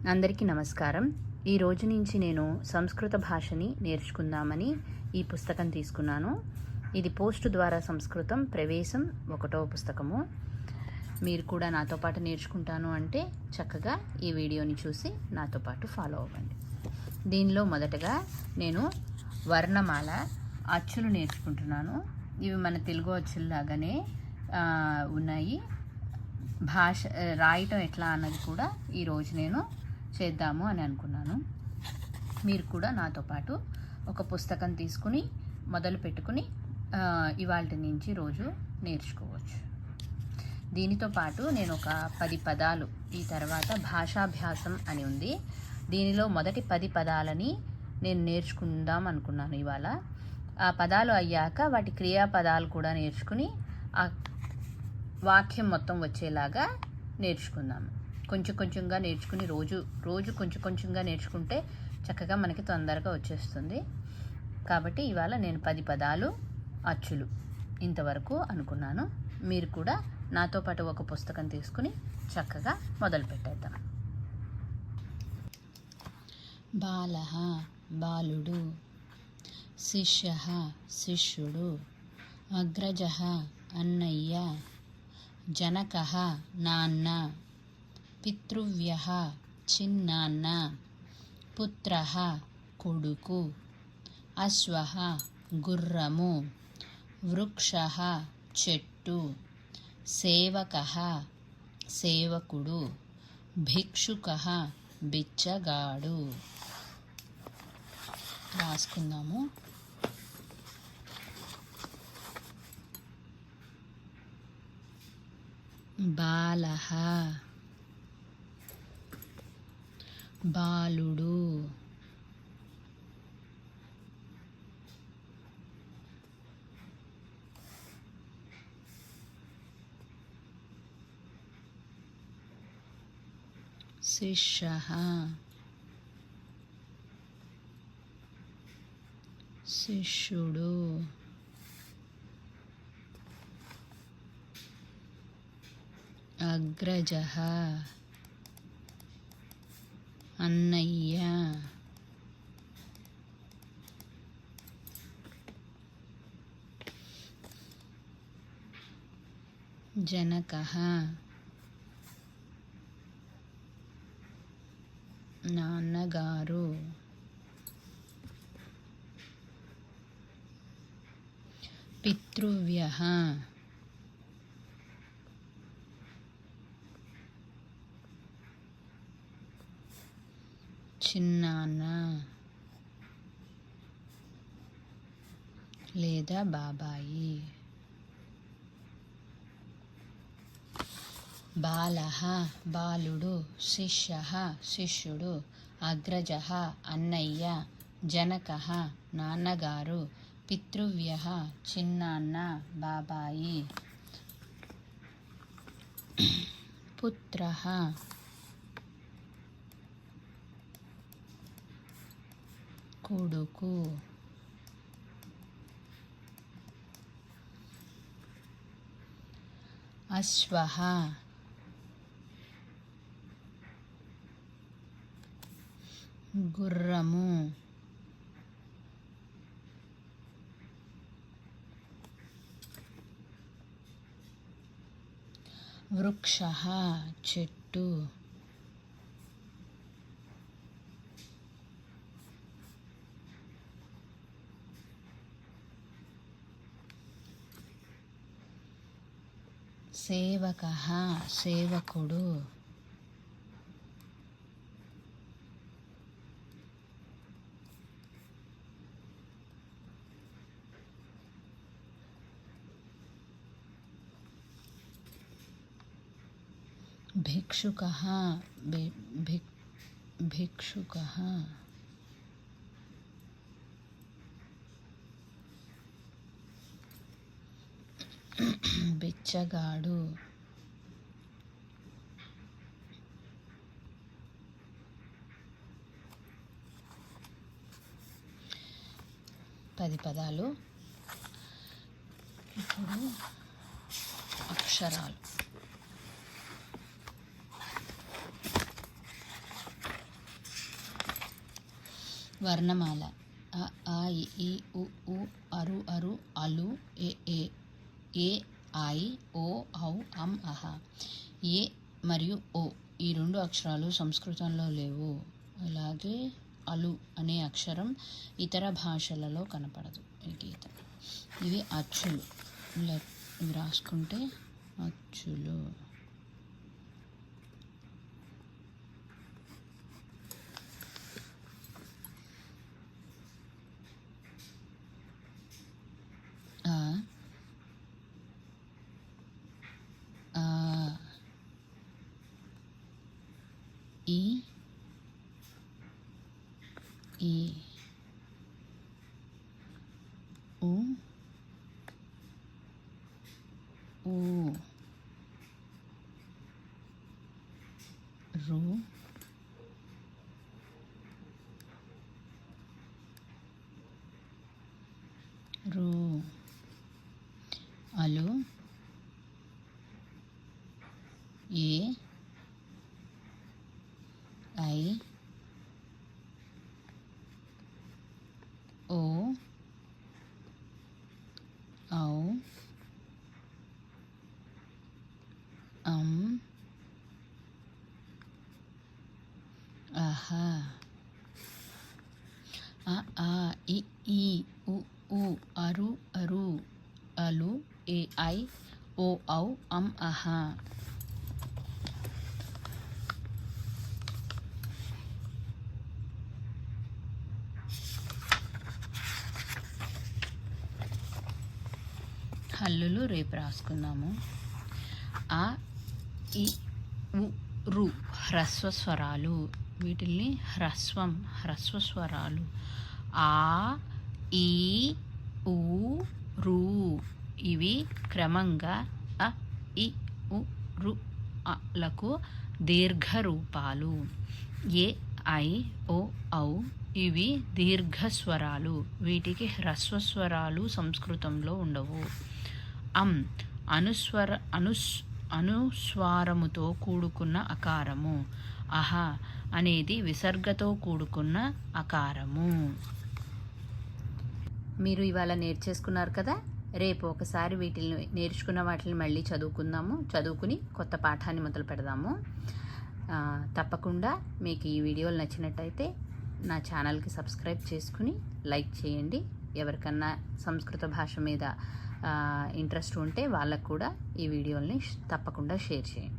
అందరికీ నమస్కారం. ఈ రోజు నుంచి నేను సంస్కృత భాషని నేర్చుకుందామని ఈ పుస్తకం తీసుకున్నాను. ఇది పోస్ట్ ద్వారా సంస్కృతం ప్రవేశం 1వ పుస్తకము. మీరు కూడా నాతో పాటు నేర్చుకుంటాను అంటే చక్కగా ఈ వీడియోని చూసి నాతో పాటు ఫాలో అవ్వండి. దీనిలో మొదటగా నేను వర్ణమాల అచ్చులు నేర్చుకుంటున్నాను. ఇవి మన తెలుగు అచ్చుల్లాగానే ఉన్నాయి. భాష రాయటం ఎట్లా అన్నది కూడా ఈరోజు నేను చేద్దాము అని అనుకున్నాను. మీరు కూడా నాతో పాటు ఒక పుస్తకం తీసుకుని మొదలు పెట్టుకుని ఇవాళ నుంచి రోజు నేర్చుకోవచ్చు. దీనితో పాటు నేను ఒక 10 పదాలు, ఈ తర్వాత భాషాభ్యాసం అని ఉంది, దీనిలో మొదటి 10 పదాలని నేను నేర్చుకుందాం అనుకున్నాను ఇవాళ. ఆ పదాలు అయ్యాక వాటి క్రియాపదాలు కూడా నేర్చుకుని ఆ వాక్యం మొత్తం వచ్చేలాగా నేర్చుకుందాము. కొంచెం కొంచెంగా నేర్చుకుని రోజు కొంచెం కొంచెంగా నేర్చుకుంటే చక్కగా మనకి తొందరగా వచ్చేస్తుంది. కాబట్టి ఇవాళ నేను 10 పదాలు అచ్చులు ఇంతవరకు అనుకున్నాను. మీరు కూడా నాతో పాటు ఒక పుస్తకం తీసుకుని చక్కగా మొదలు పెట్టేద్దాం. బాలః బాలుడు, శిష్యః శిష్యుడు, అగ్రజః అన్నయ్య, జనకః నాన్న, పితృవ్యః చిన్నాన్న, పుత్రః కొడుకు, అశ్వః గుర్రము, వృక్షః చెట్టు, సేవకః సేవకుడు, భిక్షుకః బిచ్చగాడు. రాసుకుందాము. బాలః బాలుడు, శిష్యః శిష్యుడు, అగ్రజః అన్నయ్య, జనకః నాన్నగారు, పితృవ్యః చిన్నాన్న లేదా బాబాయి. బాలః బాలుడు, శిష్యః శిష్యుడు, అగ్రజః అన్నయ్య, జనకః నాన్నగారు, పితృవ్యః చిన్నాన్న బాబాయి, పుత్రః కొడుకు, అశ్వః గుర్రము, వృక్షః చెట్టు, సేవకః సేవకుడు, భిక్షుకః భిక్షుకః, బిచ్చగాడు, పది పదాలు. ఇప్పుడు అక్షరాలు. వర్ణమాల అ ఆ ఇ ఈ ఉ ఊ అరు అరు అలు ఏ ఏ ఐ ఓ ఔ అం అహ. ఏ మరియు ఓ ఈ 2 అక్షరాలు సంస్కృతంలో లేవు. అలాగే అలు అనే అక్షరం ఇతర భాషలలో కనపడదు. ఈ గీత ఇవి అచ్చులు. ఇవి రాసుకుంటే అచ్చులు. ఆ ఆ ఈ ఈ ఉ ఊ రు రు అలు ఏ ఐ ఓ ఔ అం అహ. అ ఆ ఇ ఈ ఉ ఊ అరు అరు అలు ఏ ఐ ఓ ఔ అం అహ. హల్లులు రేపు రాసుకుందాము. ఆ ఇ ఉ రు హ్రస్వస్వరాలు. వీటిల్ని హ్రస్వస్వరాలు. ఆ ఈ ఊ రు ఇవి క్రమంగా అ ఇ ఉ రు లకు దీర్ఘ రూపాలు. ఏ ఐ ఓ ఔ ఇవి దీర్ఘస్వరాలు. వీటికి హ్రస్వస్వరాలు సంస్కృతంలో ఉండవు. అం అనుస్వారముతో కూడుకున్న అకారము. అహ అనేది విసర్గతో కూడుకున్న అకారము. మీరు ఇవాళ నేర్చేసుకున్నారు కదా. రేపు ఒకసారి వీటిని నేర్చుకున్న వాటిని మళ్ళీ చదువుకుని కొత్త పాఠాన్ని మొదలు పెడదాము. తప్పకుండా మీకు ఈ వీడియోలు నచ్చినట్టయితే నా ఛానల్కి సబ్స్క్రైబ్ చేసుకుని లైక్ చేయండి. ఎవరికన్నా సంస్కృత భాష మీద ఇంట్రెస్ట్ ఉంటే వాళ్ళకు కూడా ఈ వీడియోల్ని తప్పకుండా షేర్ చేయండి.